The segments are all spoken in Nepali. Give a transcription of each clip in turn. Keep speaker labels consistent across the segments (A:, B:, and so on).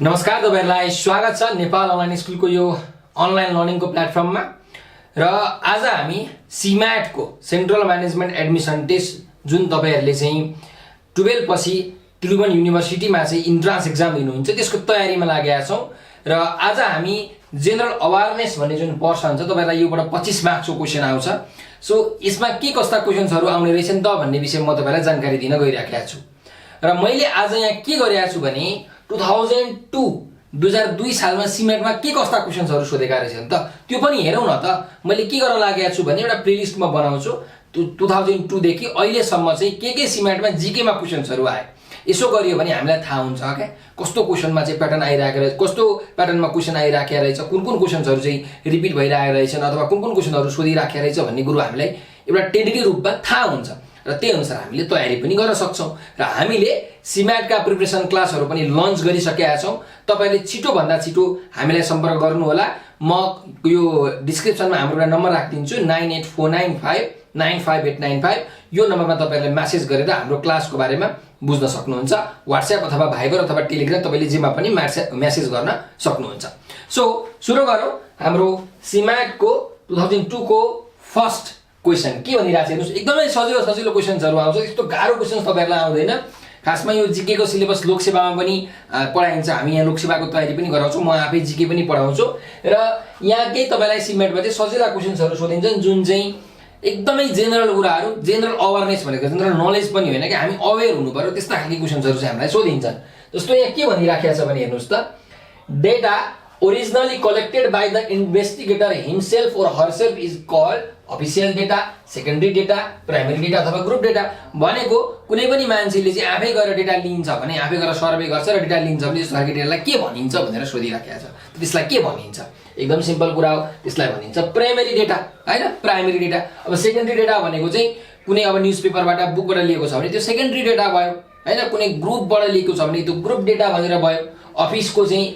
A: नमस्कार तपाईहरुलाई स्वागत छ नेपाल अनलाइन स्कुलको यो अनलाइन लर्निङको प्लेटफर्ममा र आज हामी सीमैट को सेन्ट्रल म्यानेजमेन्ट एडमिसन टेस्ट जुन तपाईहरुले चाहिँ 12 पछि त्रिभुवन युनिभर्सिटीमा चाहिँ इन्ट्रान्स एक्जाम दिनुहुन्छ त्यसको तयारीमा लागेका छौं र आज हामी जनरल अवेयरनेस भन्ने जुन पर्सन छ तपाईहरुलाई योबाट 25 मार्क्सको क्वेशन आउँछ सो यसमा के कस्ता क्वेशन्सहरु आउने रहेछन् त भन्ने विषयमा म तपाईहरुलाई जानकारी दिन गइराखेको छु र मैले आज यहाँ के गरिरहेको छु भने 2002 सालमा सीमेटमा के कस्ता क्वेशन्सहरु सोधेका रहेछन् त त्यो पनि हेरौं न त मैले के गर्न लागेको छु भने एउटा प्लेलिस्टमा बनाउँछु 2002 देखि अहिले सम्म चाहिँ के सीमेटमा जीके मा क्वेशन्सहरु आए यसो गरियो भने हामीलाई थाहा हुन्छ के कस्तो क्वेशनमा चाहिँ प्याटर्न आइराखेको रहेछ कस्तो प्याटर्नमा क्वेशन आइराखेको रहेछ कुन क्वेशन्सहरु चाहिँ रिपिट भइरहेको रहेछन् अथवा कुन क्वेशनहरु सोधिराखेको रहेछ भन्ने कुरो हामीलाई एउटा टेन्टेटिभ रूपमा थाहा हुन्छ र त्यही अनुसार हामीले तयारी पनि गर्न सक्छौं र हामीले सीमेट का प्रिपरेसन क्लासहरु पनि लन्च गरिसकेका छौं तपाईले छिटो भन्दा छिटो हामीलाई सम्पर्क गर्नु होला म यो डिस्क्रिप्सनमा हाम्रो एउटा नम्बर राखिदिन्छु 9849595895 यो नम्बरमा तपाईहरुले मेसेज गरेर हाम्रो क्लासको बारेमा बुझ्न सक्नुहुन्छ व्हाट्सएप अथवा भाइबर अथवा टेलिग्राम तपाईले जेमा पनि मेसेज गर्न सक्नुहुन्छ सो सुरु गरौं हाम्रो सीमेट को 2002 को फर्स्ट क्वेशन के भनिरहेछ हेर्नुस् एकदमै सजिलो क्वेशन्सहरु आउँछ त्यस्तो गाह्रो क्वेशन्स तपाईहरुलाई आउँदैन खासमा यो जीके को सिलेबस लोकसेवामा पनि पढाइन्छ हामी यहाँ लोकसेवाको तयारी पनि गराउँछौं म आफै जीके पनि पढाउँछु र यहाँ के तपाईलाई सीमेटमा चाहिँ सजिला क्वेशन्सहरु सोधिन्छन् जुन चाहिँ एकदमै जेनरल कुराहरु जेनरल अवेयरनेस भनेको जेनरल नलेज पनि होइन कि हामी अवेयर हुनु पर्यो त्यस्ता खालको क्वेशन्सहरु चाहिँ हामीलाई सोधिन्छन् जस्तो यहाँ के भनिराखेको छ भने हेर्नुस् त data originally collected by the investigator himself or herself is called official data, secondary data, primary data अथवा group data भनेको कुनै पनि मान्छेले चाहिँ आफै गएर डेटा लिन्छ भने आफै गएर सर्वे गर्छ र डेटा लिन्छ भने त्यस खालको डेटालाई के भनिन्छ भनेर सोधिराखेको छ त्यसलाई के भनिन्छ एकदम सिम्पल कुरा हो त्यसलाई भनिन्छ प्राइमरी डेटा हैन प्राइमरी डेटा अब सेकेन्डरी डेटा भनेको चाहिँ कुनै अब न्यूजपेपरबाट बुकबाट लिएको छ भने त्यो सेकेन्डरी डेटा भयो हैन कुनै ग्रुपबाट लिएको छ भने त्यो ग्रुप डेटा भनेर भयो अफिसको चाहिँ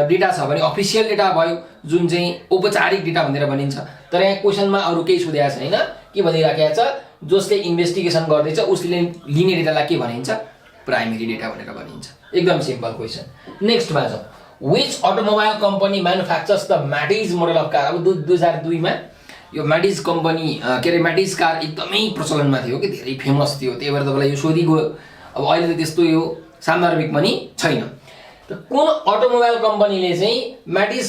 A: डेटा छ भने अफिसियल डेटा भयो जुन चाहिँ औपचारिक डेटा भनेर भनिन्छ तर यहाँ क्वेशनमा अरु केही सोधेको छैन के भनिराखेको छ जसले इन्भेस्टिगेसन गर्दैछ उसले लिने डेटालाई के भनिन्छ प्राइमरी डेटा भनेर भनिन्छ एकदम सिम्पल क्वेशन नेक्स्टमा छ which automobile company manufactures the Matiz model of car अब 2002 मा यो म्याटिज कम्पनी के रे म्याटिज कार एकदमै प्रचलनमा थियो के धेरै फेमस थियो त्यही भएर तपाईलाई यो सोधिगयो अब अहिले त त्यस्तो यो सान्दर्भिक पनि छैन कुन अटोमोबाइल कम्पनीले चाहिँ म्याटिज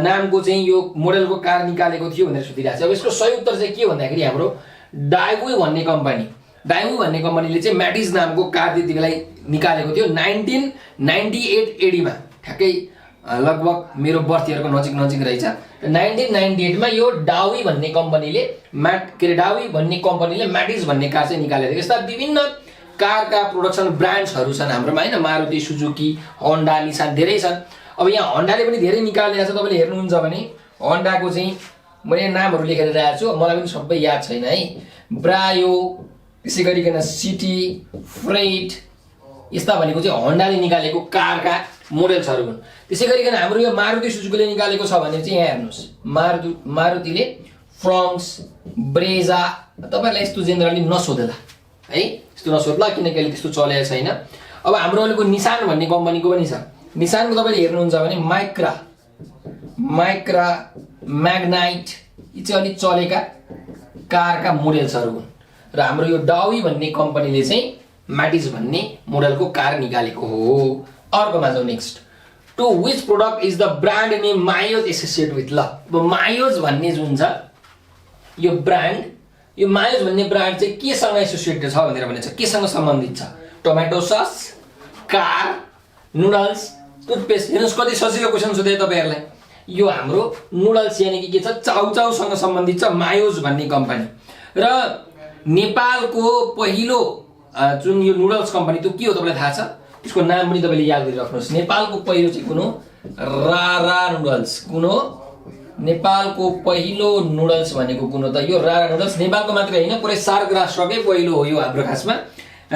A: नामको चाहिँ यो मोडलको कार निकालेको थियो भनेर सोधिरहेको छ अब यसको सही उत्तर चाहिँ के भन्दाखेरि हाम्रो डाइवू भन्ने कम्पनीले चाहिँ म्याटिज नामको कार त्यतिबेला निकालेको थियो 1998 एडीमा ठ्याक्कै लगभग मेरो बर्थ इयरको नजिक रहेछ 1998 मा यो डावी भन्ने कम्पनीले म्याटिज भन्ने कार चाहिँ निकालेको थियो यस्ता विभिन्न कारका प्रोडक्सन ब्रान्ड्सहरु छन् हाम्रोमा हैन मारुति सुजुकी होन्डा निसान धेरै छन् अब यहाँ होन्डाले पनि धेरै निकालेको छ तपाईले हेर्नुहुन्छ भने होन्डाको चाहिँ मैले नामहरु लेखेर राखेको छु मलाई पनि सबै याद छैन है ब्रायो त्यसै गरिकन सिटी फ्रेट यस्ता भनेको चाहिँ होन्डाले निकालेको कारका मोडल्सहरु हुन् त्यसै गरिकन हाम्रो यो मारुति सुजुकीले निकालेको छ भने चाहिँ यहाँ हेर्नुस् मारुतिले फ्रङ्क्स ब्रेजा तपाईलाई यस्तो जेनरली नसोधला है यस्तो नसोध्ला किनकि अहिले त्यस्तो चलेको छैन अब हाम्रो अहिलेको निसान भन्ने कम्पनीको पनि छ निसानको तपाईले हेर्नुहुन्छ भने माइक्रा म्याग्नाइट यी चाहिँ अलि चलेका कारका मोडल्सहरु हुन् र हाम्रो यो डावी भन्ने कम्पनीले चाहिँ म्याटिज भन्ने मोडलको कार निकालेको हो अर्कोमा जाऊ next two which product is the brand name Mayos associate with ल अब मायोज भन्ने जुन छ यो ब्रान्ड यो मायोज भन्ने ब्रान्ड चाहिँ केसँग एसोसिएटेड छ भनेर भनिन्छ केसँग सम्बन्धित छ tomato sauce car noodles toothpaste हेर्नुस् कति सजिलो क्वेशन सोधे तपाईहरुलाई यो हाम्रो नुडल्स यानी के छ चाउचाउसँग सम्बन्धित छ मायोज भन्ने कम्पनी र नेपालको पहिलो जुन यो नुडल्स कम्पनी त्यो के हो तपाईलाई थाहा छ त्यसको नाम पनि तपाईले याद गरिराख्नुस् नेपालको पहिलो चाहिँ कुन हो रारा नुडल्स कुन हो नेपालको पहिलो नुडल्स भनेको कुन हो त यो रारा नुडल्स नेपालको मात्र हैन पुरै सार्क राष्ट्रकै पहिलो हो यो हाम्रो खासमा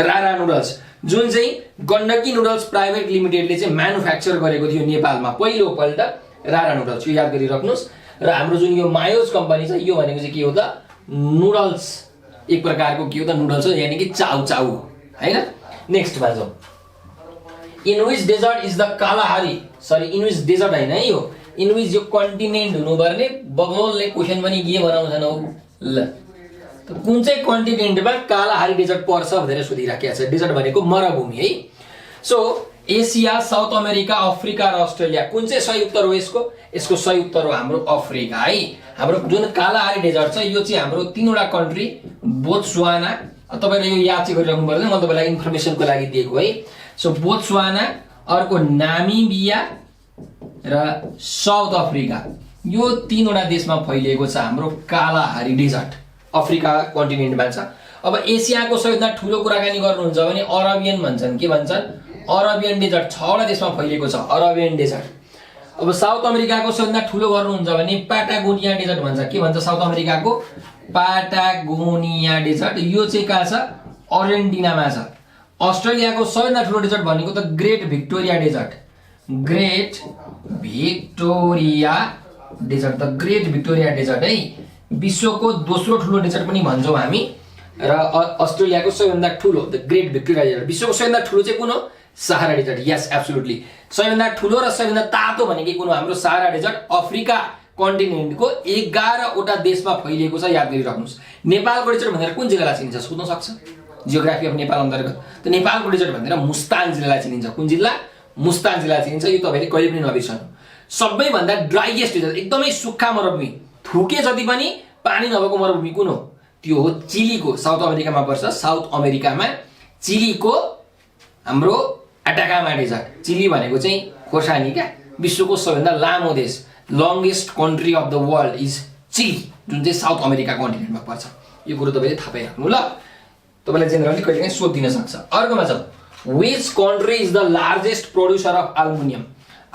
A: रारा नुडल्स जुन चाहिँ गण्डकी नुडल्स प्राइभेट लिमिटेडले चाहिँ म्यानुफ्याक्चर गरेको थियो नेपालमा पहिलो पल्ट रारा नुडल्स यो याद गरिराख्नुस् र हाम्रो जुन यो मायोज कम्पनी छ यो भनेको चाहिँ के हो त नुडल्स एक प्रकारको के हो त नुडल्स हो यानी कि चाउ हैन नेक्स्ट मा जाऊ in which desert is the Kalahari, sorry in which desert होइन है यो, इन विच यो कन्टिनेन्ट हुनुपर्ने, बगलले क्वेसन पनि के बनाउँछन् हौ ल, कुन चाहिँ कन्टिनेन्टमा कालाहारी डेजर्ट पर्छ भनेर सोधिराखेको छ। डेजर्ट भनेको मरुभूमि है। So Asia, south America, Africa र अस्ट्रेलिया, कुन चाहिँ सही उत्तर हो यसको? यसको सही उत्तर हो हाम्रो अफ्रिका है। हाम्रो जुन कालाहारी डेजर्ट छ यो चाहिँ हाम्रो 3वटा कन्ट्री, बोत्सवाना, तपाईले यो याद चाहिँ गरिराख्नु पर्दैन, म तपाईलाई इन्फर्मेसनको लागि दिएको है। सो बोत्सवाना, अर्को नामिबिया र साउथ अफ्रिका, यो 3वटा देशमा फैलिएको छ हाम्रो कालाहारी डेजर्ट, अफ्रिका कन्टिनेन्टमा छ। अब एसियाको सबैभन्दा ठुलो कुराकानी गर्नुहुन्छ भने अरबियन भन्छन्, के भन्छन्? अरबियन डेजर्ट 6वटा देशमा फैलिएको छ अरबियन डेजर्ट। अब साउथ अमेरिकाको सबैभन्दा ठुलो गर्नुहुन्छ भने पाटागोनिया डेजर्ट भन्छ, के भन्छ साउथ अमेरिकाको? पाटागोनिया डेजर्ट, यो चाहिँ कहाँ छ? अर्जेन्टिनामा छ। अस्ट्रेलियाको सबैभन्दा ठुलो डेजर्ट भनेको त great Victoria desert, great Victoria desert, the great Victoria desert है। विश्वको दोस्रो ठुलो डेजर्ट पनि भन्छौँ हामी, र अस्ट्रेलियाको सबैभन्दा ठुलो द ग्रेट भिक्टोरिया डेजर्ट। विश्वको सबैभन्दा ठुलो चाहिँ कुन हो? Sahara desert. यस एब्सोल्युटली, सबैभन्दा ठुलो र सबैभन्दा तातो भनेको कुन हो? हाम्रो सहारा डेजर्ट, अफ्रिका कन्टिनेन्टको 11वटा देशमा फैलिएको छ, याद गरिराख्नुहोस्। नेपालको डेजर्ट भनेर कुन जिल्लालाई चिनिन्छ? सोध्न सक्छ, जियोग्राफी अफ नेपाल अन्तर्गत त नेपालको डेजर्ट भनेर मुस्ताङ जिल्लालाई चिनिन्छ। कुन जिल्ला? मुस्ताङ जिल्लालाई चिनिन्छ। यो तपाईले कहिले पनि नबिर्सनु। सबैभन्दा ड्राइएस्ट डेजर्ट, एकदमै सुक्खा मरुभूमि, थुके जति पनि पानी नभएको मरुभूमि कुन हो? त्यो हो चिलीको, साउथ अमेरिकामा पर्छ। साउथ अमेरिकामा चिलीको हाम्रो अटाकामा डेजर्ट। चिली भनेको चाहिँ खोर्सानी क्या, विश्वको सबैभन्दा लामो देश, longest country of the world is Chile, जुन चाहिँ साउथ अमेरिका कन्टिनेन्टमा पर्छ। यो कुरो तपाईँले थाहा पाइराख्नु ल, तपाईँलाई जेनरली कहिले काहीँ सोधिदिन सक्छ। अर्कोमा छ, which country is the largest producer of aluminium?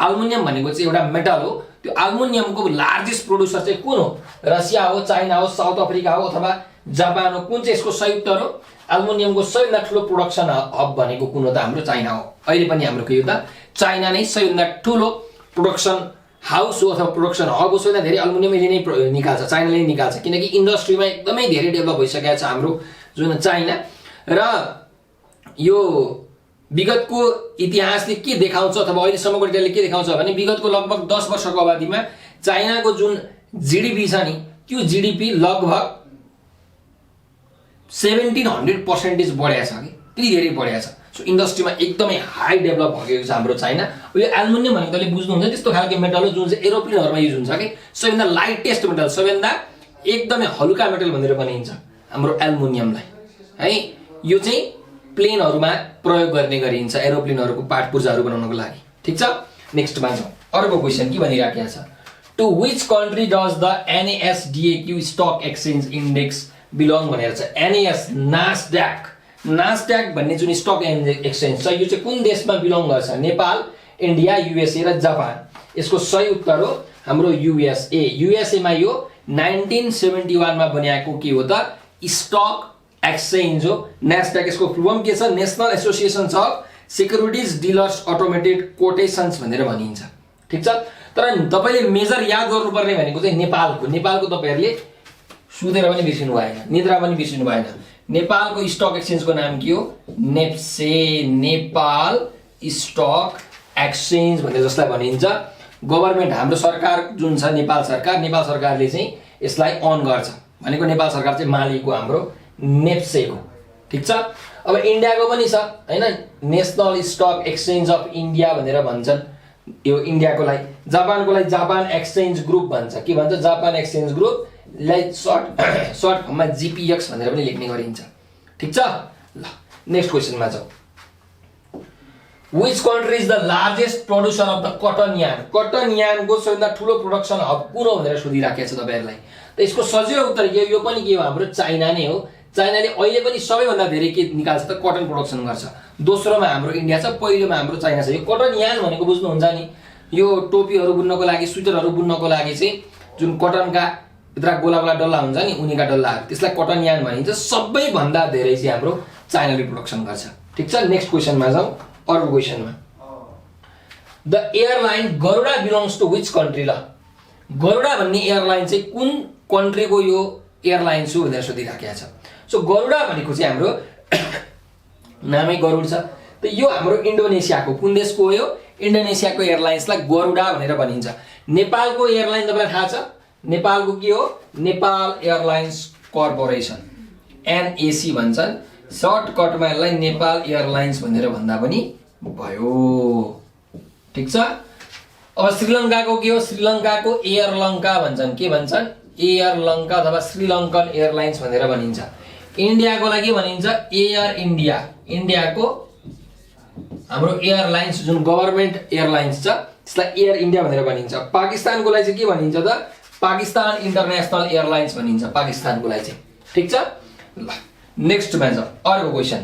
A: Aluminium भनेको चाहिँ एउटा मेटल हो, त्यो एल्युमिनियमको लार्जेस्ट प्रोड्युसर चाहिँ कुन हो? रसिया हो, चाइना हो, साउथ अफ्रिका हो, अथवा जापान हो? कुन चाहिँ यसको सही उत्तर हो? एल्युमिनियमको सबैभन्दा ठुलो प्रोडक्सन हब भनेको कुन हो त? हाम्रो चाइना हो। अहिले पनि हाम्रो के हो त? चाइना नै सबैभन्दा ठुलो प्रोडक्सन हाउस हो अथवा प्रोडक्सन हब हो। सबैभन्दा धेरै एल्युमिनियम यसले नै निकाल्छ, चाइनाले नै निकाल्छ, किनकि इन्डस्ट्रीमा एकदमै धेरै डेभलप भइसकेको छ हाम्रो जुन चाइना। र यो विगतको इतिहासले के देखाउँछ अथवा अहिलेसम्मको डेटाले के देखाउँछ भने विगतको लगभग 10 वर्षको अवधिमा चाइनाको जुन जिडिपी छ नि, त्यो जिडिपी लगभग 1700% बढेको छ कि, त्यति धेरै बढेको छ। सो इन्डस्ट्रीमा एकदमै हाई डेभलप भएको छ हाम्रो चाइना। यो एल्युमिनियम भनेको तपाईँले बुझ्नुहुन्छ त्यस्तो खालको मेटल हो जुन चाहिँ एरोप्लेनहरूमा युज हुन्छ कि, सबैभन्दा लाइटेस्ट मेटल, सबैभन्दा एकदमै हलुका मेटल भनेर भनिन्छ हाम्रो एल्युमिनियमलाई है। यो चाहिँ प्लेनहरूमा प्रयोग गर्ने गरिन्छ, एरोप्लेनहरूको पार्ट पूर्जाहरू बनाउनको लागि। ठिक छ, नेक्स्टमा जाउँ। अर्को क्वेसन के भनिराखेको छ? To which country does the NASDAQ stock exchange index belong भनेर छ। NAS, नास्ड्याक, नास्ड्याक भन्ने जुन स्टक एक्सचेन्ज छ यो चाहिँ कुन देशमा बिलोङ गर्छ? नेपाल, इन्डिया, युएसए र जापान। यसको सही उत्तर हो हाम्रो युएसए। युएसएमा यो 1971 मा बनिएको के हो त? स्टक एक्सचेन्ज हो। नास्ड्याक यसको फुल फर्म के छ? National association of securities dealers automated quotations भनेर भनिन्छ। ठिक छ, तर तपाईले मेजर याद गर्नुपर्ने भनेको चाहिँ नेपालको। नेपालको तपाईहरुले सुतेर पनि बिर्सिनु भएन, निद्रा पनि बिर्सिनु भएन। नेपालको स्टक एक्सचेन्जको नाम के हो? नेप्से, नेपाल स्टक एक्सचेन्ज भनेर जसलाई भनिन्छ। गभर्नमेन्ट हाम्रो सरकार जुन छ नेपाल सरकारले चाहिँ यसलाई अन गर्छ, भनेको नेपाल सरकार चाहिँ मालिक हो हाम्रो नेप्सेको। ठिक छ, अब इन्डियाको पनि छ हैन, national stock exchange of India भनेर भन्छन् यो इन्डियाकोलाई। जापानकोलाई जापान एक्सचेन्ज ग्रुप भन्छ। के भन्छ? जापान एक्सचेन्ज ग्रुप लाई सर्ट फर्ममा GPX भनेर पनि लेख्ने गरिन्छ। ठिक छ, ल नेक्स्ट क्वेशनमा जाउँ। Which country is the largest producer of the cotton yarn? Cotton यार्नको सबैभन्दा ठुलो प्रोडक्सन हब कुन हो भनेर सोधिराखेको छ तपाईहरुलाई। त यसको सजिलो उत्तर के हो? यो पनि के हो? हाम्रो चाइना नै हो। चाइनाले अहिले पनि सबैभन्दा धेरै के निकाल्छ त? कटन प्रोडक्सन गर्छ। दोस्रोमा हाम्रो इन्डिया छ, पहिलोमा हाम्रो चाइना छ। यो कटन यार्न भनेको बुझ्नुहुन्छ नि, यो टोपीहरू बुन्नको लागि, स्वेटरहरू बुन्नको लागि चाहिँ जुन कटनका भित्र गोला गोला डल्ला हुन्छ नि, उनीका डल्लाहरू, त्यसलाई कटन यार्न भनिन्छ। सबैभन्दा धेरै चाहिँ हाम्रो चाइनाले प्रोडक्सन गर्छ। ठिक छ, नेक्स्ट क्वेशनमा जाउँ। अर्को क्वेशनमा, the airline Garuda belongs to which country? ल गरुडा भन्ने एयरलाइन चाहिँ कुन कन्ट्रीको यो एयरलाइन हो भनेर सोधिराखेको छ। सो गरुडा भनेको चाहिँ हाम्रो नामै गरुड छ, त यो हाम्रो इन्डोनेसियाको कुन देशको हो? यो इन्डोनेसियाको एयरलाइन्सलाई गरुडा भनेर भनिन्छ। नेपालको एयरलाइन तपाईलाई थाहा छ? नेपालको के हो? नेपाल एयरलाइन्स कर्पोरेसन, एनएसी भन्छन्। सर्टकटमा यसलाई नेपाल एयरलाइन्स भनेर भन्दा पनि भयो। ठीक छ। अब श्रीलङ्काको के हो? श्रीलङ्काको एयरलङ्का भन्छन्। के भन्छन्? एयरलङ्का अथवा श्रीलङ्कन एयरलाइन्स भनेर भनिन्छ। इन्डियाको लागि भनिन्छ एयर इन्डिया। इन्डियाको हाम्रो एयरलाइन्स जुन गभर्नमेन्ट एयरलाइन्स छ त्यसलाई एयर इन्डिया भनेर भनिन्छ। पाकिस्तानको लागि चाहिँ के भनिन्छ त? पाकिस्तान इन्टरनेसनल एयरलाइन्स भनिन्छ पाकिस्तानको लागि चाहिँ। ठीक छ। ल नेक्स्टमा जाउँ। अर्को question.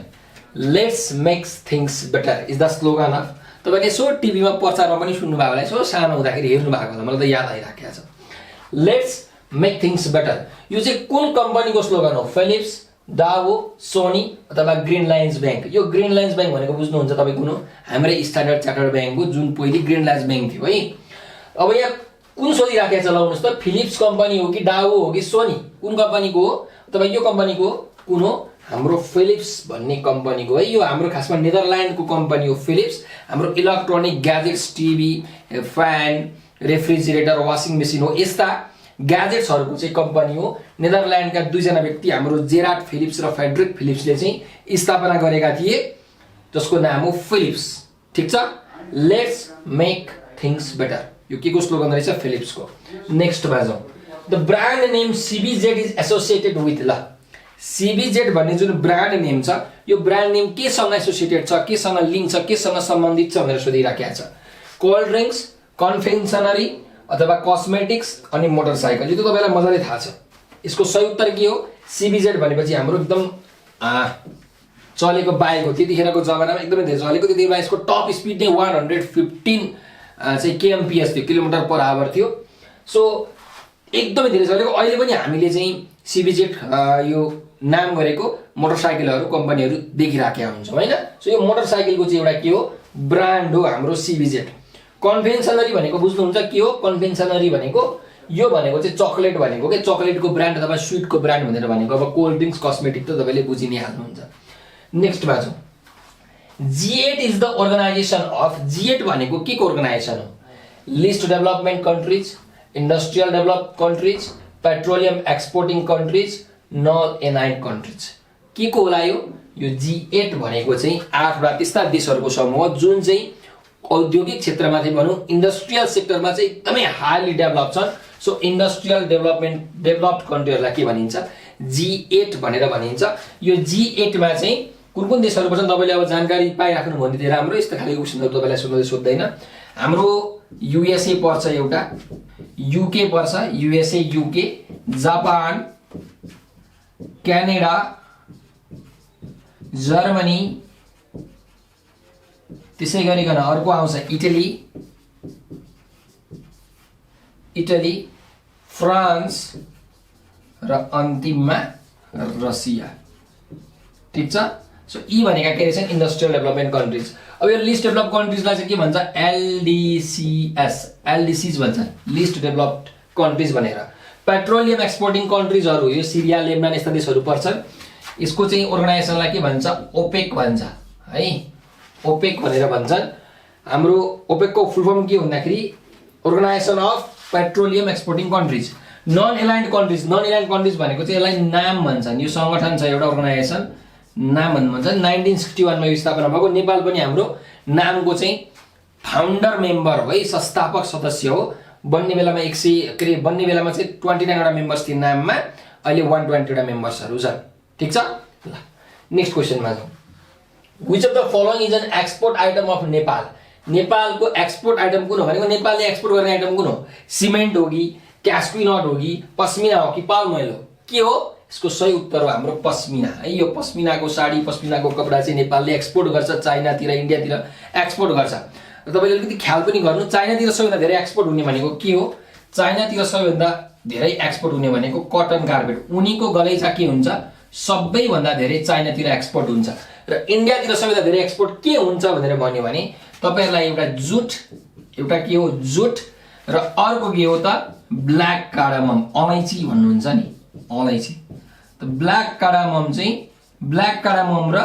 A: Let's make things better is the slogan of. तपाईले यसो टिभीमा प्रचारमा पनि सुन्नु भएको होला, यसो सानो हुँदाखेरि हेर्नु भएको होला, मलाई त याद आइराखेको छ। लेट्स मेक थिङ्स बेटर यो चाहिँ कुन कम्पनीको स्लोगन हो? फिलिप्स, डावो, सोनी अथवा ग्रीन लाइन्स ब्याङ्क। यो ग्रीन लाइन्स ब्याङ्क भनेको बुझ्नुहुन्छ तपाईँ कुन हो? हाम्रै स्ट्यान्डर्ड चार्टर्ड ब्याङ्कको जुन पहिले ग्रीन लाइन्स ब्याङ्क थियो है। अब यहाँ कुन सोधिराखेको छ लाउनुहोस् त? फिलिप्स कम्पनी हो कि डावो हो कि सोनी? कुन कम्पनीको हो? तपाईँ यो कम्पनीको कुन हो? हाम्रो फिलिप्स भन्ने कम्पनीको है। यो हाम्रो खासमा नेदरल्यान्डको कम्पनी हो फिलिप्स। हाम्रो electronic gadgets, TV, fan, refrigerator, washing machine हो यस्ता ग्याजेट्सहरूको चाहिँ कम्पनी हो। नेदरल्यान्डका दुईजना व्यक्ति हाम्रो जेराड फिलिप्स र फ्रेडरिक फिलिप्सले चाहिँ स्थापना गरेका थिए जसको नाम हो फिलिप्स। ठीक छ। लेट्स मेक थिङ्स बेटर यो के को स्लोगन रहेछ? फिलिप्सको। नेक्स्टमा जाउँ। The brand name CBZ is associated with. ल सीबीजेड भन्ने जुन ब्रान्ड नेम छ यो ब्रान्ड नेम केसँग एसोसिएटेड छ, केसँग लिङ्क छ, केसँग सम्बन्धित छ भनेर सोधिराखेको छ। कोल्ड ड्रिङ्क्स, कन्फेक्सनरी अथवा कस्मेटिक्स अनि मोटरसाइकल। यो त तपाईँलाई मजाले थाहा छ। यसको सही उत्तर के हो? सीबीजेड भनेपछि हाम्रो एकदम चलेको बाइक हो। त्यतिखेरको जमानामा एकदमै धेरै चलेको। त्यति बेला यसको टप स्पिड नै 115 चाहिँ केएमपिएस थियो, किलोमिटर पर आवर थियो। सो एकदमै धेरै चलेको। अहिले पनि हामीले चाहिँ सीबीजेड यो नाम गरेको मोटरसाइकलहरू कम्पनीहरू देखिराखेका हुन्छौँ होइन। सो यो मोटरसाइकलको चाहिँ एउटा के हो? ब्रान्ड हो हाम्रो सीबीजेड। कन्फेक्सनरी भनेको बुझ्नुहुन्छ के हो? कन्फेक्सनरी भनेको यो भनेको चाहिँ चकलेट भनेको के? चकलेटको ब्रान्ड अथवा स्विटको ब्रान्ड भनेर भनेको। अब कोल्ड ड्रिङ्क्स, कस्मेटिक त तपाईँले बुझि नै हाल्नुहुन्छ। नेक्स्टमा जाउँ। G8 is the organisation of. G8 भनेको के को अर्गनाइजेसन हो? Least development countries, industrial develop countries, petroleum exporting countries, non aligned countries. के को होला यो? यो G8 भनेको चाहिँ 8 वटा त्यस्ता देशहरूको समूह हो जुन चाहिँ औद्योगिक क्षेत्रमा चाहिँ भनौँ इन्डस्ट्रियल सेक्टरमा चाहिँ एकदमै हाईली डेभलप छन्। सो इन्डस्ट्रियल डेभलप्ड कन्ट्रीहरूलाई के भनिन्छ? G8 भनेर भनिन्छ। यो G8 मा चाहिँ कुन कुन देशहरू पर्छन् तपाईँले अब जानकारी पाइराख्नु भने धेरै राम्रो। यस्तो खालको क्वेसनहरू तपाईँलाई सोध्दैन। हाम्रो युएसए पर्छ, एउटा युके पर्छ, USA, UK, Japan, Canada, Germany, त्यसै गरिकन अर्को आउँछ इटली, फ्रान्स र अन्तिममा रसिया। ठीक छ। सो यी भनेका के रहेछन्? Industrial development countries. अब यो लिस्ट डेभलप कन्ट्रिजलाई चाहिँ के भन्छ? एलडिसीज भन्छन्, लिस्ट डेभलप्ड कन्ट्रिज भनेर। पेट्रोलियम एक्सपोर्टिङ कन्ट्रिजहरू यो सिरिया, लेबनान यस्ता देशहरू पर्छन्। यसको चाहिँ अर्गनाइजेसनलाई के भन्छ? ओपेक भन्छ है। ओपेक भनेर भन्छन्। हाम्रो ओपेकको फुल फर्म के भन्दाखेरि organisation of petroleum exporting countries. Non aligned countries. Non aligned countries भनेको चाहिँ यसलाई नाम भन्छन्। यो सङ्गठन छ एउटा अर्गनाइजेसन, नाम भन्छ। 1961 मा यो स्थापना भएको। नेपाल पनि हाम्रो नामको चाहिँ फाउन्डर मेम्बर हो है, संस्थापक सदस्य हो। बन्ने बेलामा 29 वटा मेम्बर्स थिए नाममा, अहिले 120 वटा मेम्बर्सहरू छन्। ठीक छ। ल नेक्स्ट क्वेसनमा जाउँ। Which of the following is an export item of Nepal. नेपालको एक्सपोर्ट आइटम कुन हो भनेको नेपालले एक्सपोर्ट गर्ने आइटम कुन हो? सिमेन्ट हो कि, क्यास्पी नट हो कि, पस्मिना हो कि, पाल्म ऑयल हो? के हो? यसको सही उत्तर हो हाम्रो पस्मिना है। यो पस्मिनाको साडी, पस्मिनाको कपडा चाहिँ नेपालले एक्सपोर्ट गर्छ, चाइनातिर, इन्डियातिर एक्सपोर्ट गर्छ। र तपाईँले अलिकति ख्याल पनि गर्नु, चाइनातिर सबैभन्दा धेरै एक्सपोर्ट हुने भनेको के हो? चाइनातिर सबैभन्दा धेरै एक्सपोर्ट हुने भनेको कटन कार्पेट, उनीको गलैँचा के हुन्छ? सबैभन्दा धेरै चाइनातिर एक्सपोर्ट हुन्छ। र इन्डियातिर सबैभन्दा धेरै एक्सपोर्ट के हुन्छ भनेर भन्यो भने तपाईँहरूलाई एउटा जुट, एउटा के हो? जुट, र अर्को के हो त? ब्ल्याक कार्डामम, अलैँची भन्नुहुन्छ नि, अलैँची। त ब्ल्याक कार्डामम चाहिँ, ब्ल्याक कार्डामम र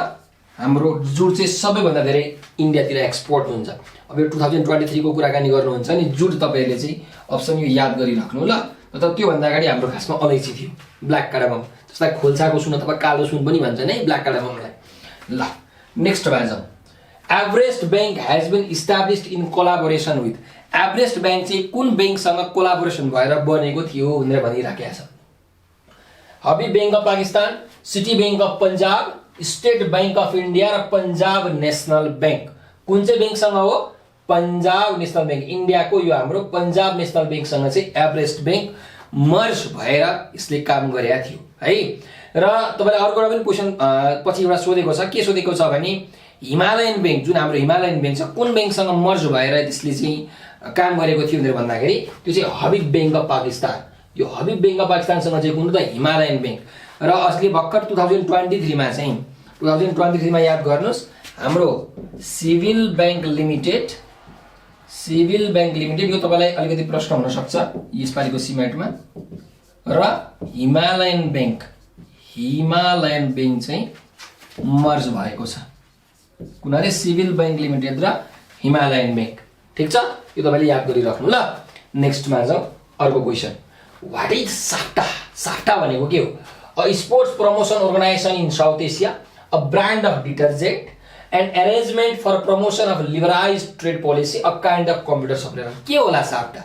A: हाम्रो जुट चाहिँ सबैभन्दा धेरै इन्डियातिर एक्सपोर्ट हुन्छ। अब यो 2023 को कुराकानी गर्नुहुन्छ नि, जुट तपाईँहरूले चाहिँ अप्सन यो याद गरिराख्नु ल। तर त्योभन्दा अगाडि हाम्रो खासमा अलैँची थियो, ब्ल्याक कार्डामम, जसलाई खोल्साको सुन अथवा कालो सुन पनि भन्छन् है ब्ल्याक कार्डाममलाई। ल नेक्स्टमा जाउँ। Everest bank has been established in collaboration with, Everest bank चाहिँ कुन बैंकसँग कोलाबोरेसन भएर बनेको थियो भनेर भनिराखेको छ। Habib bank of Pakistan, city bank of Punjab, state bank of India र पंजाब नेशनल बैंक। कुन चाहिँ बैंकसँग हो? Punjab national bank. इन्डियाको यो हाम्रो पंजाब नेशनल बैंकसँग चाहिँ एभरेस्ट बैंक मर्ज भएर यसले काम गरेका थियो है। र तपाईलाई अर्को एउटा पनि क्वेशन पछि एउटा सोधेको छ, के सोधेको छ भने हिमालयन बैंक, जुन हाम्रो हिमालयन बैंक छ, कुन बैंकसँग मर्ज भएर त्यसले चाहिँ काम गरेको थियो भनेर भन्दाखेरि त्यो चाहिँ हबीब बैंक अफ पाकिस्तान। यो हबीब बैंक अफ पाकिस्तानसँग चाहिँ कुन त हिमालयन बैंक। र असली भर्खर 2023 मा चाहिँ 2023 मा याद गर्नुस्, हाम्रो सिभिल बैंक लिमिटेड यो तपाईलाई अलिकति प्रश्न हुन सक्छ यसपालिको सिमेटमा, र हिमालयन बैंक चाहिँ मर्ज भएको छ। कुनले सिभिल बैंक लिमिटेड र हिमालयन बैंक। ठीक छ, यो तपाईले याद गरिराख्नु ल। नेक्स्टमा जाउँ अर्को question. What is SAFTA? SAFTA भनेको के हो? A sports promotion organisation in South Asia, a brand of detergent, an arrangement for promotion of liberalised trade policy, a kind of computer software. के होला साफ्टा?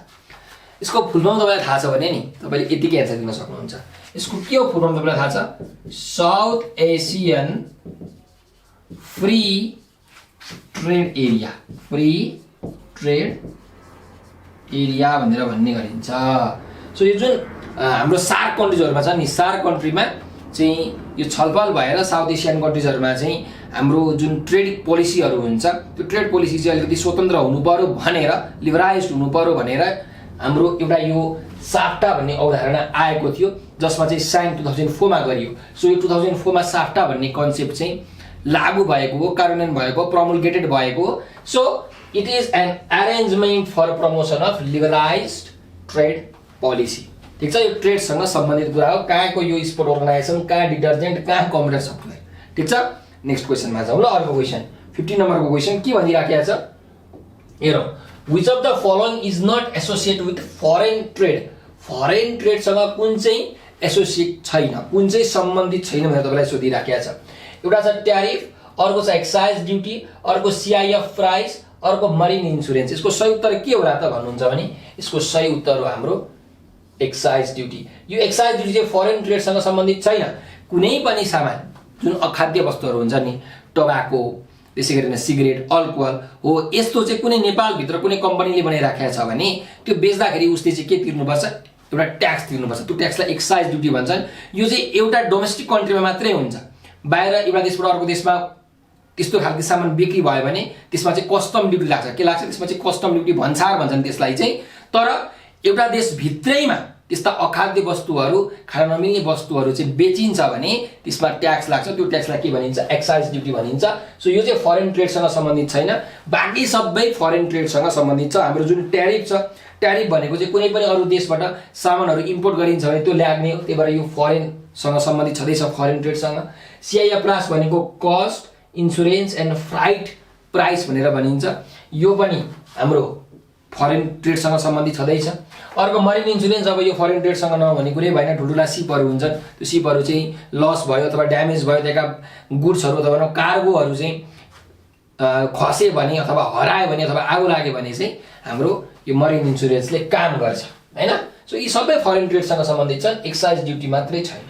A: यसको फुल फर्म तपाईलाई थाहा छ भने नि तपाईले यतिकै एन्सर दिन सक्नुहुन्छ। यसको के हो फुल फर्म तपाईलाई थाहा छ? South Asian free trade area, free trade area भनेर भन्ने गरिन्छ। सो यो जुन हाम्रो सार्क कन्ट्रिजहरुमा छ नि, सार्क कन्ट्रीमा चाहिँ यो छलफल भएर साउथ एसियन कन्ट्रिजहरुमा चाहिँ हाम्रो जुन ट्रेड पोलिसीहरु हुन्छ त्यो ट्रेड पोलिसी चाहिँ अलिकति स्वतन्त्र हुनु पर्यो भनेर, लिबरलाइज्ड हुनु पर्यो भनेर हाम्रो एउटा यो साफ्टा भन्ने अवधारणा आएको थियो, जसमा चाहिँ साइन 2004 मा गरियो। सो यो 2004 मा साफ्टा भन्ने कन्सेप्ट चाहिँ लागू भएको हो, कार्यान्वयन भएको, प्रमोलगेटेड भएको हो। So it is an arrangement for promotion of liberalised trade policy. ठीक छ, यो ट्रेडसँग सम्बन्धित कुरा हो। कहाँको यो स्पोर्ट अर्गनाइजेसन, कहाँ डिटर्जेन्ट, कहाँ कम्प्युटर सफ्टवेयर। ठीक छ, नेक्स्ट क्वेशनमा जाउँ ल। अर्को क्वेशन 15 नम्बरको क्वेशन के भनिराखेको छ हेरौँ। Which of the following is not associate with foreign trade? Foreign ट्रेडसँग कुन चाहिँ एसोसिएट छैन, कुन चाहिँ सम्बन्धित छैन भनेर तपाईलाई सोधिराखेको छ। एउटा छ ट्यारिफ, अर्को छ एक्साइज ड्युटी, अर्को सीआईएफ प्राइस, अर्को मरिन इन्स्योरेन्स। यसको सही उत्तर के होला त भन्नुहुन्छ भने यसको सही उत्तर हो हाम्रो एक्साइज ड्युटी। यो एक्साइज ड्युटी चाहिँ फरेन ट्रेडसँग सम्बन्धित छैन। कुनै पनि सामान जुन अखाद्य वस्तुहरू हुन्छ नि, टोबाको, त्यसै गरी सिगरेट, अल्कोहल हो, यस्तो चाहिँ कुनै नेपालभित्र कुनै कम्पनीले बनाइराखेको छ भने त्यो बेच्दाखेरि उसले चाहिँ के तिर्नुपर्छ? एउटा ट्याक्स तिर्नुपर्छ। त्यो ट्याक्सलाई एक्साइज ड्युटी भन्छन्। यो चाहिँ एउटा डोमेस्टिक कन्ट्रीमा मात्रै हुन्छ। बाहिर एउटा देशबाट अर्को देशमा त्यस्तो खालको सामान बिक्री भयो भने त्यसमा चाहिँ कस्टम ड्युटी लाग्छ। के लाग्छ? त्यसमा चाहिँ कस्टम ड्युटी भन्सार भन्छन् त्यसलाई चाहिँ। तर एउटा देशभित्रैमा त्यस्ता अखाद्य वस्तुहरू, खान नमिल्ने वस्तुहरू चाहिँ बेचिन्छ भने त्यसमा ट्याक्स लाग्छ। त्यो ट्याक्सलाई के भनिन्छ? एक्साइज ड्युटी भनिन्छ। सो यो चाहिँ फरेन ट्रेडसँग सम्बन्धित छैन, बाँकी सबै फरेन ट्रेडसँग सम्बन्धित छ। हाम्रो जुन ट्यारिफ छ, ट्यारिफ भनेको चाहिँ कुनै पनि अरू देशबाट सामानहरू इम्पोर्ट गरिन्छ भने त्यो लाग्ने हो, त्यही भएर यो फरेनसँग सम्बन्धित छँदैछ, फरेन ट्रेडसँग। सीआईएफ प्राइस भनेको cost, insurance and flight price भनेर भनिन्छ, यो पनि हाम्रो फरेन ट्रेडसँग सम्बन्धित छँदैछ। अर्को मरिन इन्स्योरेन्स, अब यो फरेन ट्रेडसँग नभने कुरै भएन। ठुल्ठुला सिपहरू हुन्छन्, त्यो सिपहरू चाहिँ लस भयो अथवा ड्यामेज भयो, त्यहाँका गुड्सहरू अथवा कार्गोहरू चाहिँ खसे भने अथवा हरायो भने अथवा आगो लाग्यो भने चाहिँ हाम्रो यो मरिन इन्स्योरेन्सले काम गर्छ हैन। सो यी सबै फरेन ट्रेडसँग सम्बन्धित छन्, एक्साइज ड्युटी मात्रै छैन।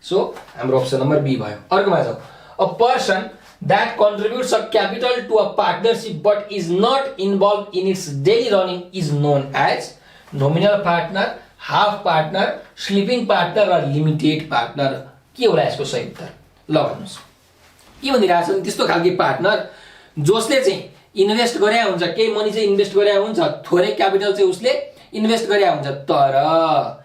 A: सो हाम्रो अप्सन नम्बर बी भयो। अर्कोमा जाउँ। A person that contributes a capital to a partnership but is not involved in its daily running is known as nominal partner, half partner, sleeping partner or limited partner। के होला यसको सही उत्तर? ल भन्नुस्। के भनिरहेको छ? त्यस्तो खालको पार्टनर जसले चाहिँ इन्भेस्ट गरे हुन्छ, केही मनी चाहिँ इन्भेस्ट गरे हुन्छ, थोरै क्यापिटल चाहिँ उसले इन्भेस्ट गरे हुन्छ, तर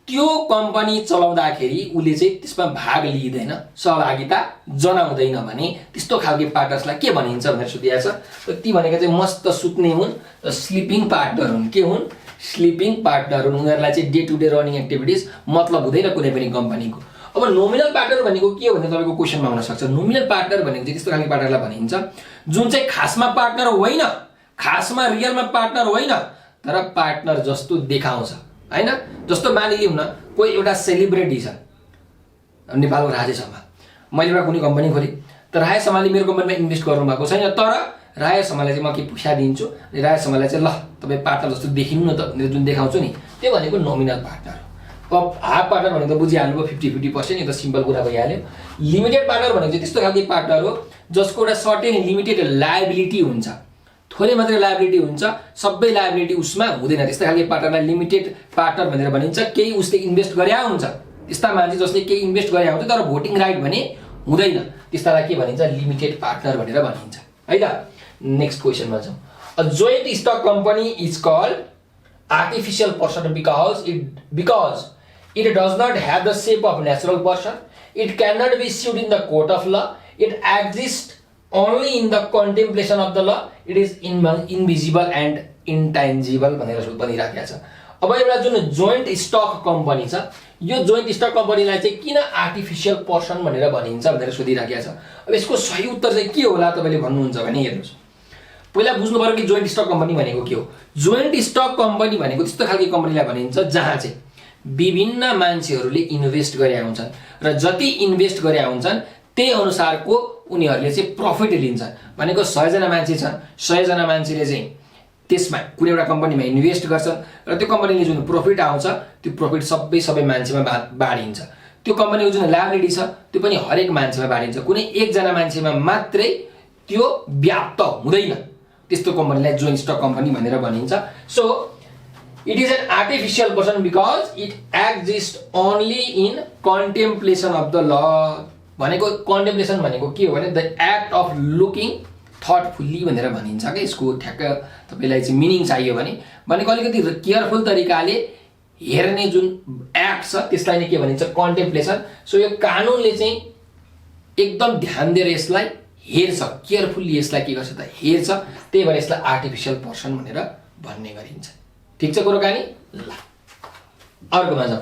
A: त्यो कम्पनी चलाउँदाखेरि उसले चाहिँ त्यसमा भाग लिइदैन, सहभागिता जनाउँदैन भने त्यस्तो खालको पार्टनर्सलाई के भनिन्छ भनेर सोधिएको छ। ती भनेको चाहिँ मस्त सुत्ने हुन्, स्लिपिङ पार्टनर हुन्। के हुन्? स्लिपिङ पार्टनर हुन्। उनीहरूलाई चाहिँ day to day running activities मतलब हुँदैन कुनै पनि कम्पनीको। अब नोमिनल पार्टनर भनेको के हो भने तपाईको क्वेशनमा आउन सक्छ। नोमिनल पार्टनर भनेको चाहिँ त्यस्तो खालको पार्टनरलाई भनिन्छ जुन चाहिँ खासमा पार्टनर होइन, खासमा रियलमा पार्टनर होइन, तर पार्टनर जस्तो देखाउँछ हैन। जस्तो मानिलिउँ न कोही एउटा सेलिब्रिटी छ नेपालको राजेश हमाल, मैले एउटा कुनै कम्पनी खोलेँ तर राजेश हमालले मेरो कम्पनीमा इन्भेस्ट गर्नु भएको छैन, तर राजेश हमाललाई चाहिँ म के पैसा दिन्छु अनि राजेश हमाललाई चाहिँ ल तपाईँ पार्टनर जस्तो देखिनु न त भनेर जुन देखाउँछु नि त्यो भनेको नोमिनल पार्टनर हो। अब हाफ पार्टनर भनेको त बुझिहाल्नुभयो 50-50% यो त सिम्पल कुरा भइहाल्यो। लिमिटेड पार्टनर भनेको चाहिँ त्यस्तो खालको पार्टनर हो जसको एउटा सर्टेन लिमिटेड लायबिलिटी हुन्छ, थोरै मात्रै लायबिलिटी हुन्छ, सबै लायबिलिटी उसमा हुँदैन। त्यस्तो खालको पार्टनरलाई लिमिटेड पार्टनर भनेर भनिन्छ। केही उसले इन्भेस्ट गरे हुन्छ, त्यस्ता मान्छे जसले केही इन्भेस्ट गरे हुन्छ तर भोटिङ राइट भने हुँदैन, त्यस्तालाई के भनिन्छ लिमिटेड पार्टनर भनेर भनिन्छ है त। नेक्स्ट क्वेशनमा जाउँ। A joint stock company is called artificial person because it does not have the shape of natural person, it cannot be sued in the court of law, it exists only in the contemplation of the law, it is invisible and intangible भनेर भनिराखेको छ। अब एउटा जुन जोइन्ट स्टक कम्पनी छ यो जोइन्ट स्टक कम्पनीलाई चाहिँ किन आर्टिफिशियल पर्सन भनेर भनिन्छ भनेर सोधिराखेको छ। अब यसको सही उत्तर चाहिँ के होला तपाईले भन्नुहुन्छ भने हेर्नुस्, पहिला बुझ्नु पर्यो कि जोइन्ट स्टक कम्पनी भनेको के हो। जोइन्ट स्टक कम्पनी भनेको त्यस्तो खालको कम्पनीलाई भनिन्छ जहाँ चाहिँ विभिन्न मान्छेहरूले इन्भेस्ट गरे हुन्छन् र जति इन्भेस्ट गरे हुन्छन् त्यही अनुसारको उनीहरूले चाहिँ प्रफिट लिन्छन्। भनेको 100 जना मान्छे छन्, 100 जना मान्छेले चाहिँ त्यसमा कुनै एउटा कम्पनीमा इन्भेस्ट गर्छन् र त्यो कम्पनीले जुन प्रफिट आउँछ त्यो प्रफिट सबै मान्छेमा बाँडिन्छ। त्यो कम्पनीको जुन लायबिलिटी छ त्यो पनि हरेक मान्छेमा बाँडिन्छ, कुनै एकजना मान्छेमा मात्रै त्यो व्याप्त हुँदैन। त्यस्तो कम्पनीलाई जोइन्ट स्टक कम्पनी भनेर भनिन्छ। So it is an artificial person because it exist only in contemplation of the law. भनेको कन्टेम्प्लेसन भनेको के हो भने the act of looking thoughtfully भनेर भनिन्छ क्या। यसको ठ्याक्क तपाईलाई चाहिँ मिनिङ चाहियो भने भनेको अलिकति केयरफुल तरिकाले हेर्ने जुन एक्ट छ त्यसलाई नै के भनिन्छ कन्टेम्प्लेसन। सो यो कानुनले चाहिँ एकदम ध्यान दिएर यसलाई हेर्छ, केयरफुल्ली यसलाई के गर्छ त हेर्छ, त्यही भएर यसलाई आर्टिफिशियल पर्सन भनेर भन्ने गरिन्छ। ठीक छ कुराकानी। ल अर्कोमा जाउँ।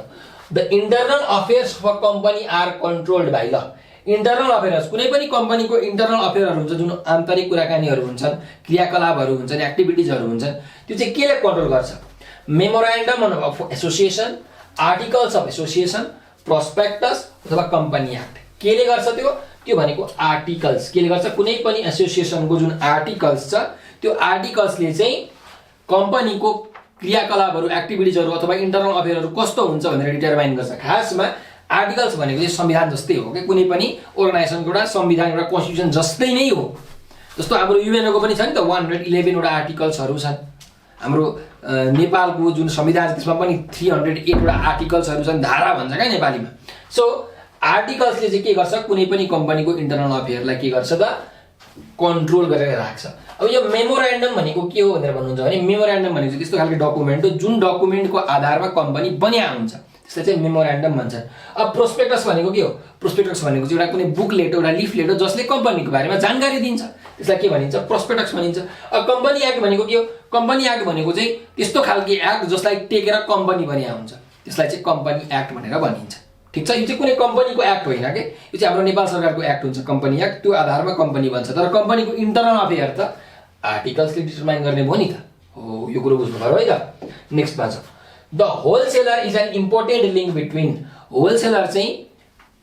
A: The internal affairs of a company are controlled by law. Internal affairs कुनै पनि कम्पनीको इन्टरनल अफेयरहरू हुन्छ जुन आन्तरिक कुराकानीहरू हुन्छन्, क्रियाकलापहरू हुन्छन्, एक्टिभिटिजहरू हुन्छन्, त्यो चाहिँ केले कन्ट्रोल गर्छ? Memorandum of association, articles of association, prospectus अथवा कम्पनी एक्ट। केले गर्छ त्यो भनेको आर्टिकल्स। केले गर्छ? कुनै पनि एसोसिएसनको जुन आर्टिकल्स छ त्यो आर्टिकल्सले चाहिँ कम्पनीको क्रियाकलापहरू, एक्टिभिटिजहरू अथवा इन्टरनल अफेयरहरू कस्तो हुन्छ भनेर डिटरमाइन गर्छ। खासमा आर्टिकल्स भनेको चाहिँ संविधान जस्तै हो कि कुनै पनि अर्गनाइजेसनको एउटा संविधान, एउटा कन्स्टिट्युसन जस्तै नै हो। जस्तो हाम्रो युएनको पनि छ नि त 111 वटा आर्टिकल्सहरू छन्। हाम्रो नेपालको जुन संविधान छ त्यसमा पनि 308 वटा आर्टिकल्सहरू छन्, धारा भन्छ क्या नेपालीमा। सो आर्टिकल्सले चाहिँ के गर्छ? कुनै पनि कम्पनीको इन्टरनल अफेयरलाई के गर्छ त कन्ट्रोल गरेर राख्छ। अब यो मेमोरेन्डम भनेको के हो भनेर भन्नुहुन्छ भने मेमोरेन्डम भनेको चाहिँ त्यस्तो खालको डकुमेन्ट हो जुन डकुमेन्टको आधारमा कम्पनी बनिया हुन्छ, त्यसलाई चाहिँ मेमोरेन्डम भन्छन्। अब प्रोस्पेक्टस भनेको के हो? प्रोस्पेक्टस भनेको चाहिँ एउटा कुनै बुकलेट, एउटा लिफलेट हो जसले कम्पनीको बारेमा जानकारी दिन्छ, त्यसलाई के भनिन्छ? प्रोस्पेक्टस भनिन्छ। अब कम्पनी एक्ट भनेको के हो? कम्पनी एक्ट भनेको चाहिँ त्यस्तो खालको एक्ट जसलाई टेकेर कम्पनी बनिया हुन्छ, त्यसलाई चाहिँ कम्पनी एक्ट भनेर भनिन्छ। ठीक छ। यो चाहिँ कुनै कम्पनीको एक्ट होइन के, यो चाहिँ हाम्रो नेपाल सरकारको एक्ट हुन्छ कम्पनी एक्ट, त्यो आधारमा कम्पनी बन्छ। तर कम्पनीको इन्टरनल अफेयर त आर्टिकल्सले डिटरमाइन गर्ने भयो नि त। हो, यो कुरो बुझ्नु पर्यो है त। नेक्स्टमा छ the wholesaler is an important link between. Wholesaler चाहिँ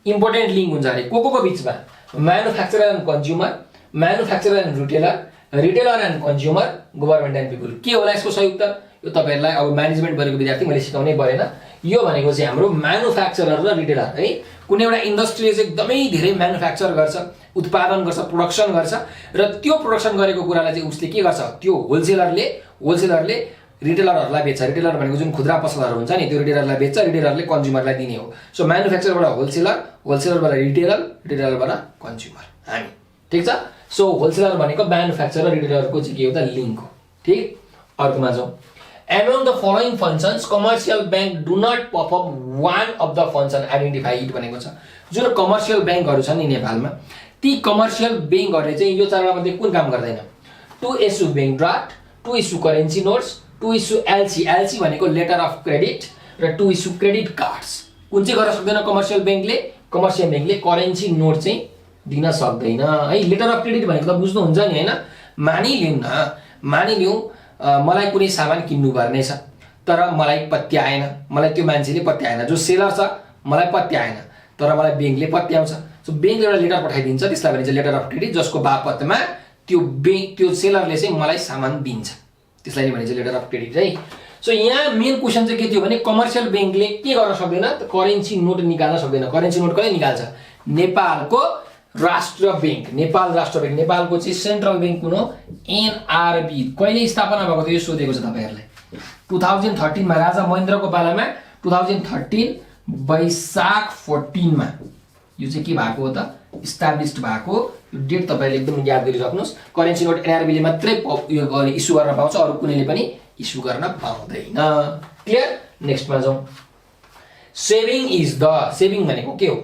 A: इम्पोर्टेन्ट लिङ्क हुन्छ अरे को बिचमा? Manufacturer and consumer, manufacturer and retailer, retailer and consumer, government and people. के होला यसको सही उत्तर? यो तपाईँहरूलाई अब म्यानेजमेन्ट गरेको विद्यार्थी मैले सिकाउनै परेन। यो भनेको चाहिँ हाम्रो म्यानुफ्याक्चरर र रिटेलर है। कुनै एउटा इन्डस्ट्रीले चाहिँ एकदमै धेरै म्यानुफ्याक्चर गर्छ, उत्पादन गर्छ, प्रोडक्सन गर्छ र त्यो प्रोडक्सन गरेको कुरालाई चाहिँ उसले के गर्छ? त्यो होलसेलरले रिटेलरहरूलाई बेच्छ। रिटेलर भनेको जुन खुद्रा पसलहरू हुन्छ नि त्यो रिटेलरलाई बेच्छ, रिटेलरले कन्ज्युमरलाई दिने हो। सो म्यानुफ्याक्चरबाट होलसेलर, होलसेलरबाट रिटेलर, रिटेलरबाट कन्ज्युमर हामी। ठिक छ। सो होलसेलर भनेको म्यानुफ्याक्चर र रिटेलरको चाहिँ के हो त लिङ्क हो। ठिक। अर्कोमा जाउँ। Among the following functions, commercial bank do not perform one of the function identified भनेको छ। जुन कमर्सियल ब्याङ्कहरू छन् नि नेपालमा, ती कमर्सियल ब्याङ्कहरूले चाहिँ यो चारवटा मध्ये कुन काम गर्दैन? To issue bank draft, to issue currency notes, to issue LC, LC भनेको लेटर अफ क्रेडिट, र टु इस्यु क्रेडिट कार्ड्स। कुन चाहिँ गर्न सक्दैन कमर्सियल ब्याङ्कले? कमर्सियल ब्याङ्कले करेन्सी नोट चाहिँ दिन सक्दैन है। लेटर अफ क्रेडिट भनेको त बुझ्नुहुन्छ नि हैन। मानिलिउँ मलाई कुनै सामान किन्नु पर्ने छ, तर मलाई पत्याएन, मलाई त्यो मान्छेले पत्याएन, जो सेलर छ मलाई पत्याएन, तर मलाई ब्याङ्कले पत्याउँछ। सो ब्याङ्कले एउटा लेटर पठाइदिन्छ, त्यसलाई भनिन्छ लेटर अफ क्रेडिट, जसको बापतमा त्यो सेलरले चाहिँ मलाई सामान दिन्छ, त्यसलाई नै भनिन्छ लेटर अफ क्रेडिट है। सो यहाँ मेन क्वेसन चाहिँ के थियो भने कमर्सियल ब्याङ्कले के गर्न सक्दैन, करेन्सी नोट निकाल्न सक्दैन। करेन्सी नोट कसले निकाल्छ? नेपालको राष्ट्र ब्याङ्क, नेपाल राष्ट्र ब्याङ्क, नेपालको चाहिँ सेन्ट्रल ब्याङ्क कुन हो? एनआरबी। कहिले स्थापना भएको थियो यो सोधेको छ तपाईहरुलाई। 2013 मा राजा महेन्द्रको पालामा 2013 वैशाख 14 मा यो चाहिँ के भएको हो त? इस्टाब्लिश्ड भएको। यो डेट तपाईले एकदम याद गरिराख्नुस्। करेन्सी नोट एनआरबी ले मात्रै यो इस्यु गर्न पाउँछ, अरु कुनैले पनि इस्यु गर्न पाउँदैन। क्लियर? नेक्स्टमा जाउँ। सेभिङ इज द, सेभिङ भनेको के हो?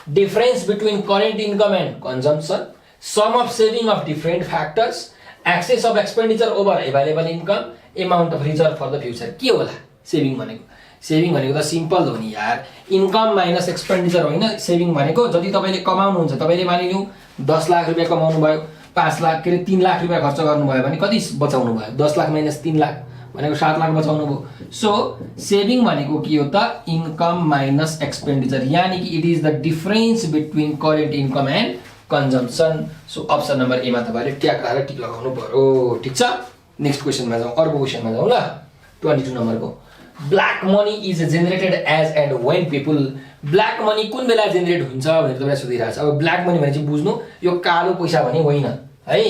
A: Difference between current income and consumption, sum of saving of different factors, excess of expenditure over available income, amount of reserve for the future. के होला सेभिङ भनेको? सेभिङ भनेको त सिम्पल हो नि यार, इन्कम माइनस एक्सपेन्डिचर होइन। सेभिङ भनेको जति तपाईले कमाउनुहुन्छ, तपाईले मानिलिउँ 10 लाख रुपैयाँ कमाउनु भयो, 5 लाख के 3 लाख रुपैयाँ खर्च गर्नुभयो भने कति बचाउनु भयो? 10 लाख माइनस 3 लाख भनेको 7 लाख बचाउनु भयो। सो सेभिङ भनेको के हो त? इन्कम माइनस एक्सपेन्डिचर, यानी कि it is the difference between current income and consumption. So option number A मा तपाईले ट्याग गरेर टिक लगाउनु पर्यो। ठीक छ? नेक्स्ट क्वेशनमा जाउँ, अर्को क्वेशनमा जाउँ ल। 22 नम्बरको, black money is generated as and when people, black money कुन बेला जेनेरेट हुन्छ भनेर तपाईलाई सोधिरहेको छ। अब ब्ल्याक मनी भने चाहिँ बुझ्नु, यो कालो पैसा भने होइन है।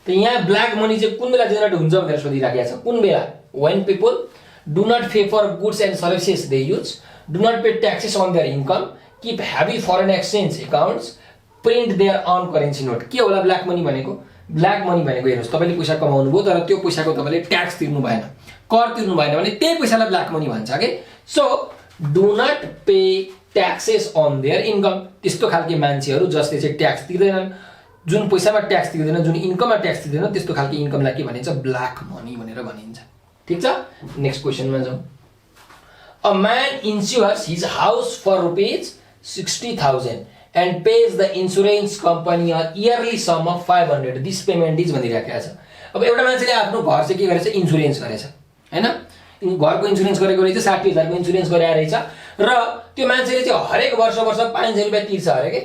A: त यहाँ ब्ल्याक मनी चाहिँ कुन बेला जेनेरेट हुन्छ भनेर सोधिराखेको छ। कुन बेला? When people do not pay for goods and services they use, do not pay taxes on their income, keep heavy foreign exchange accounts, print their own currency note। के होला ब्ल्याक मनी भनेको? ब्ल्याक मनी भनेको हेर्नुस्, तपाईले पैसा कमाउनु भयो, तर त्यो पैसाको तपाईले ट्याक्स तिर्नु भएन, कर तिर्नु भएन भने त्यही पैसालाई ब्ल्याक मनी भन्छ के। So do not pay taxes on their income, त्यस्तो खालके मान्छेहरू जसले चाहिँ ट्याक्स तिर्दैनन्, जुन पैसामा ट्याक्स तिर्दैन, जुन इन्कममा ट्याक्स तिर्दैन, त्यस्तो खालके इन्कमलाई के भनिन्छ? ब्ल्याक मनी भनेर भनिन्छ। ठीक छ? नेक्स्ट क्वेशनमा जाउँ। A man insures his house for ₹60,000 and pays the insurance company a yearly sum of 500, this payment is भनिराखेको छ। अब एउटा मान्छेले आफ्नो घर चाहिँ के गरेछ? इन्स्योरेन्स गरेछ हैन। घरको इन्स्योरेन्स गरेको रहेछ, 60,000 को इन्स्योरेन्स गरे रहेछ, र त्यो मान्छेले चाहिँ हरेक वर्ष 500 रुपैयाँ तिर्छ अरे के।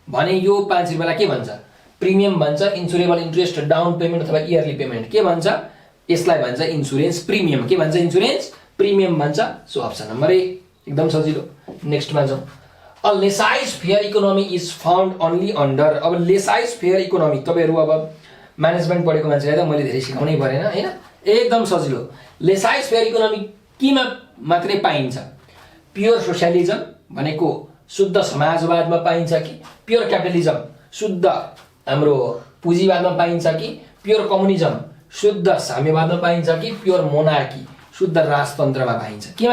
A: भने यो 500 रुपैयाँलाई के भन्छ? प्रिमियम भन्छ, इन्स्योरेबल इन्ट्रेस्ट, डाउन पेमेन्ट अथवा इयरली पेमेन्ट के भन्छ? यसलाई भन्छ इन्स्योरेन्स प्रिमियम। के भन्छ? इन्स्योरेन्स प्रिमियम भन्छ। सो अप्सन नम्बर ए एकदम सजिलो। नेक्स्टमा जाउँ। A laissez faire economy is found only under, अब लेसाइज फेयर इकोनोमी तपाईहरु अब म्यानेजमेन्ट पढेको मान्छेलाई त मैले धेरै सिकाउनै परेन हैन, एकदम सजिलो। लेसाइज फेयर इकोनोमी केमा मात्रै पाइन्छ? प्योर सोशलिजम भनेको शुद्ध समाजवादमा पाइन्छ कि प्योर क्यापिटलिजम शुद्ध हाम्रो पुँजीवादमा पाइन्छ कि प्योर कम्युनिजम शुद्ध साम्यवादमा पाइन्छ कि प्योर मोनार्की शुद्ध राजतन्त्रमा पाइन्छ? के